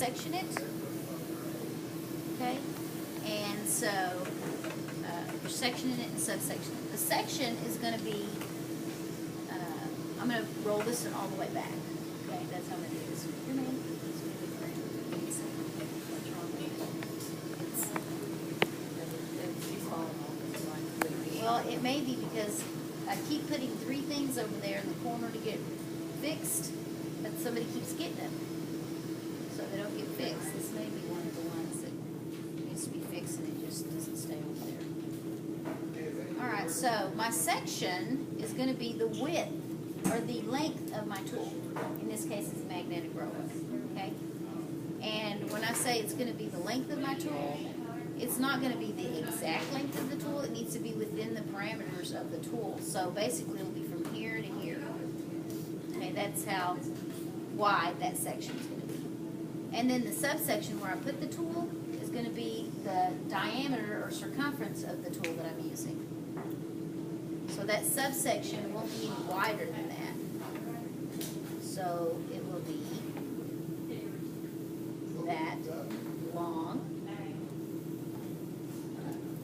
section it. Okay, and so you're sectioning it and subsectioning it. The section is going to be, I'm going to roll this one all the way back. Okay, that's how I'm going to do this. Your name? Well, it may be because I keep putting 3 things over there in the corner to get fixed, but somebody keeps getting them, so they don't get fixed. This may be one of the ones that needs to be fixed and it just doesn't stay over there. Alright, so my section is going to be the width or the length of my tool. In this case, it's a magnetic roller. Okay? And when I say it's going to be the length of my tool, it's not going to be the exact length of the tool. It needs to be within the parameters of the tool. So basically, it'll be from here to here. Okay, that's how wide that section is going to be. And then the subsection where I put the tool is going to be the diameter or circumference of the tool that I'm using. So that subsection won't be any wider than that. So it will be that long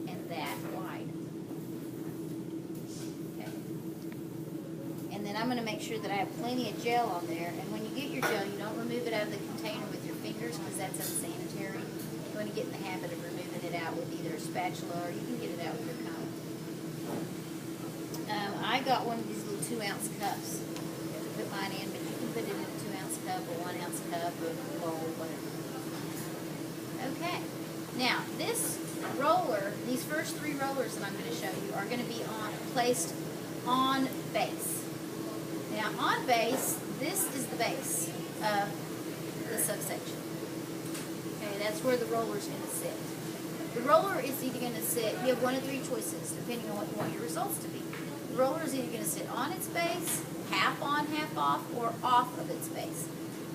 and that wide. Okay. And then I'm going to make sure that I have plenty of gel on there. And when you get your gel, you don't remove it out of the container with your fingers because that's unsanitary. You want to get in the habit of removing it out with either a spatula or you can get it out with your comb. I got one of these little 2-ounce cups to put mine in, but you can put it in a 2-ounce cup or 1-ounce cup or bowl, whatever. Okay. Now, this roller, these first 3 rollers that I'm going to show you are going to be placed on base. Now, on base, this is the base of the subsection. Okay, that's where the roller is going to sit. The roller is either going to sit, you have one of 3 choices, depending on what you want your results to be. The roller is either going to sit on its base, half on, half off, or off of its base.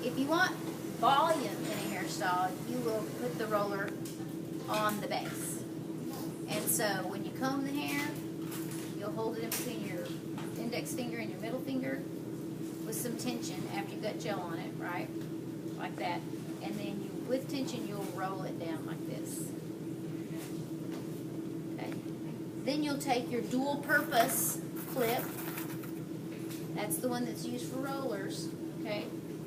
If you want volume in a hairstyle, you will put the roller on the base. And so when you comb the hair, you'll hold it in between your index finger and your middle finger with some tension after you've got gel on it, right? Like that. And then with tension, you'll roll it down like this. Okay. Then you'll take your dual purpose clip. That's the one that's used for rollers, okay?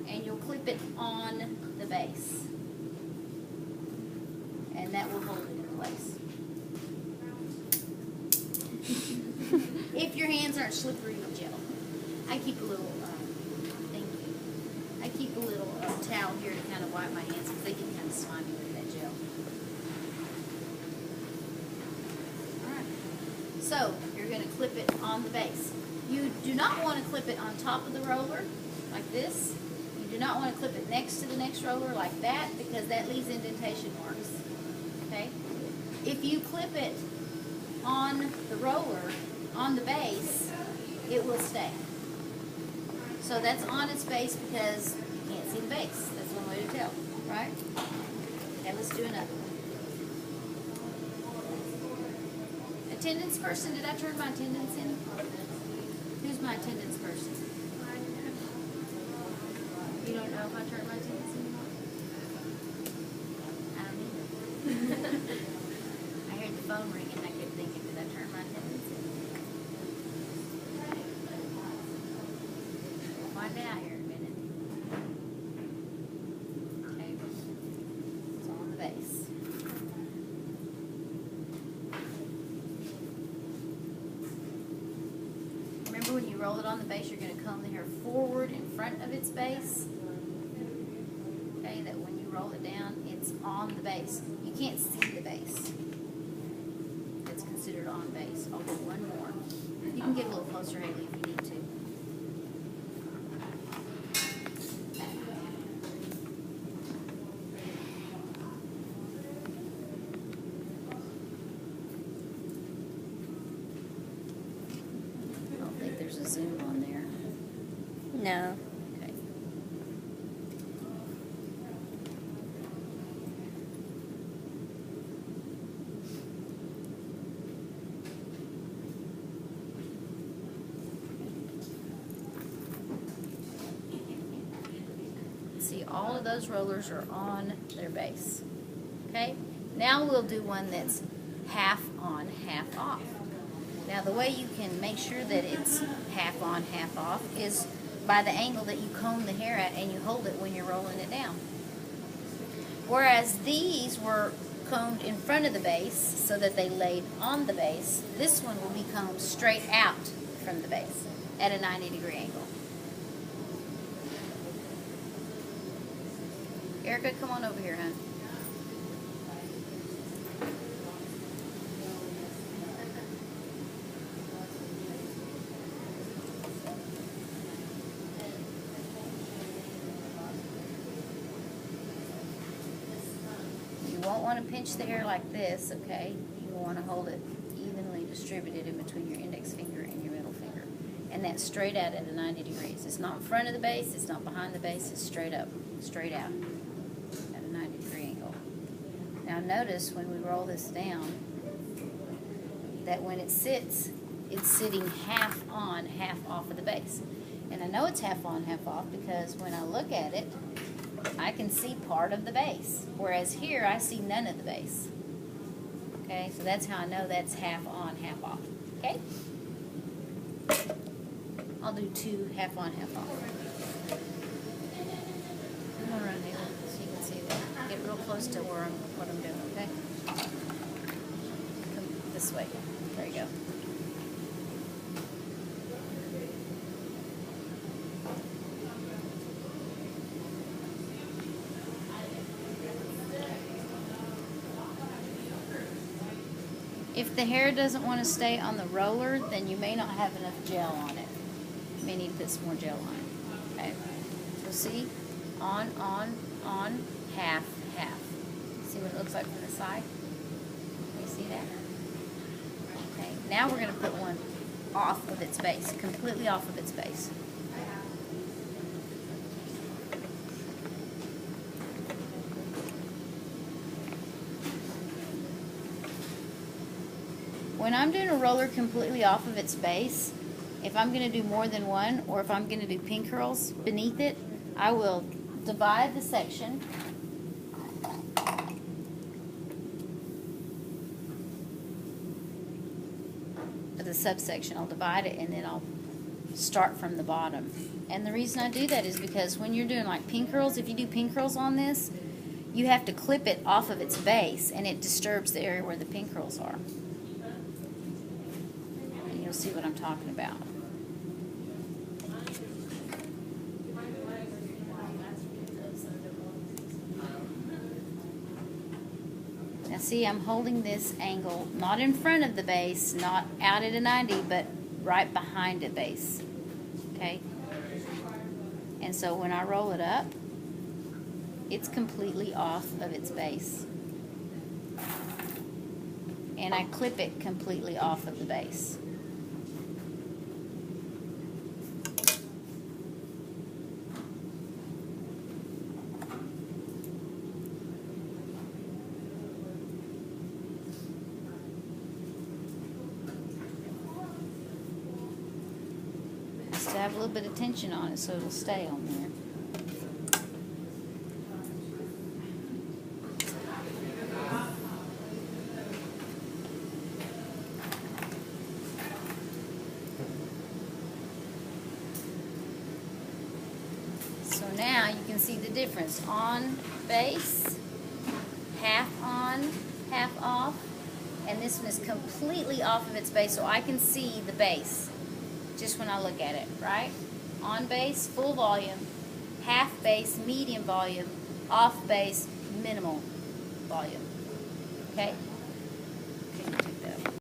And you'll clip it on the base. And that will hold it in place. If your hands aren't slippery with gel. I keep a little, I keep a little towel here to kind of wipe my hands because they get kind of slimy with that gel. Alright. So, you're going to clip it on the base. You do not want to clip it on top of the roller, like this. You do not want to clip it next to the next roller like that because that leaves indentation marks. Okay? If you clip it on the roller, on the base, it will stay. So that's on its base because you can't see the base. That's one way to tell, right? Okay, let's do another one. Attendance person, did I turn my attendance in? Who's my attendance person? You don't know if I turned my attendance in? I don't either. I heard the phone ring and I kept thinking, did I turn my attendance in? We'll find out here in a minute. Okay. It's on the base. Remember when you roll it on the base, you're going to comb the hair forward in front of its base. Okay, that when you roll it down, it's on the base. You can't see the base. It's considered on base. I'll do one more. You can get a little closer, Haley, if you need to. I don't think there's a zoom on there. No. Okay. all of those rollers are on their base. Okay? Now we'll do one that's half on, half off. Now the way you can make sure that it's half on, half off is by the angle that you comb the hair at and you hold it when you're rolling it down. Whereas these were combed in front of the base so that they laid on the base, this one will be combed straight out from the base at a 90-degree angle. Erica, come on over here, hon. You won't want to pinch the hair like this, okay? You want to hold it evenly distributed in between your index finger and your middle finger. And that's straight out at a 90 degrees. It's not in front of the base, it's not behind the base, it's straight up, straight out at a 90-degree angle. Now notice when we roll this down that when it sits, it's sitting half on, half off of the base. And I know it's half on, half off because when I look at it, I can see part of the base, whereas here I see none of the base. Okay, so that's how I know that's half on, half off. Okay? I'll do two half on, half off. Come on around here so you can see that. Get real close to where what I'm doing, okay? Come this way. There you go. If the hair doesn't want to stay on the roller, then you may not have enough gel on it. You may need to put some more gel on it. Okay. So see? On, half, half. See what it looks like from the side? You see that? Okay. Now we're going to put one off of its base, completely off of its base. When I'm doing a roller completely off of its base, if I'm going to do more than one, or if I'm going to do pin curls beneath it, I will divide the section the subsection. I'll divide it and then I'll start from the bottom. And the reason I do that is because when you're doing like pin curls, if you do pin curls on this, you have to clip it off of its base and it disturbs the area where the pin curls are. And you'll see what I'm talking about. Now see, I'm holding this angle not in front of the base, not out at a 90, but right behind the base. Okay? And so when I roll it up, it's completely off of its base. And I clip it completely off of the base. Just to have a little bit of tension on it so it'll stay on there. So now you can see the difference. On base, half on, half off, and this one is completely off of its base, so I can see the base just when I look at it, right? On base, full volume, half base, medium volume, off base, minimal volume. Okay?